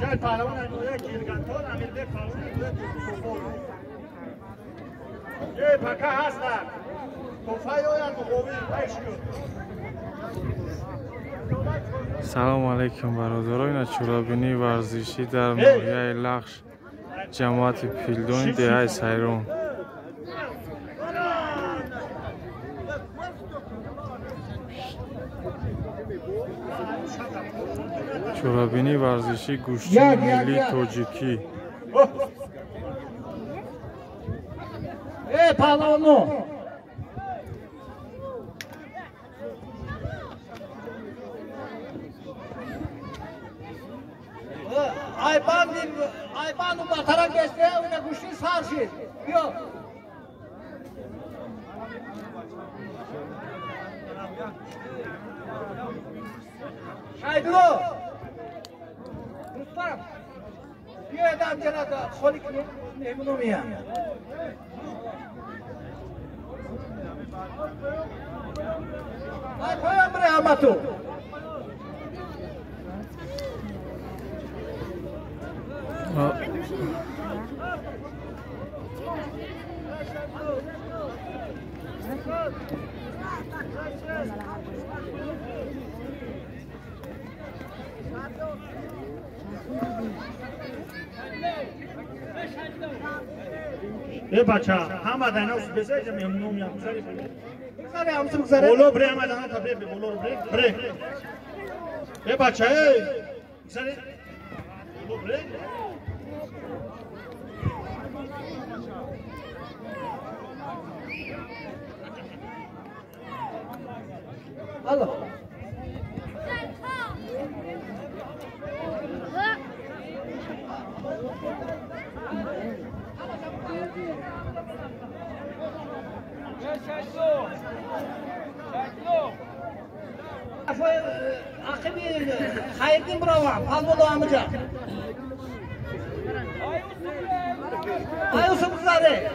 جای پهلوان انویا گیرگنتان امیر بک پهلوان انویا یه پکه هست در توفای آید مقاوی پیش کن. سلام علیکم برادران چرابینی ورزشی در ناحیه لخش جماعت پیلدون دهه سیرون. چرابینی ورزشی گوشتی ملی تاجیکی. پهلوانو Ayban'ı batara geçti, öyle kuşun sarşı. Yok. Haydi o. Ruslar. Bir adam gene de kolik emin olmayan. Ay koyun buraya Amatu. ای بچه همه دانه اوست بسیار ممنون میام بسیاری بسیاری همسو بسیاری بولو بره همه دانه تا بره بولو بره ای بچه بسیاری بولو بره الله Akıbı hayırlı bravo. Palmolu amca. Ayusu kızları.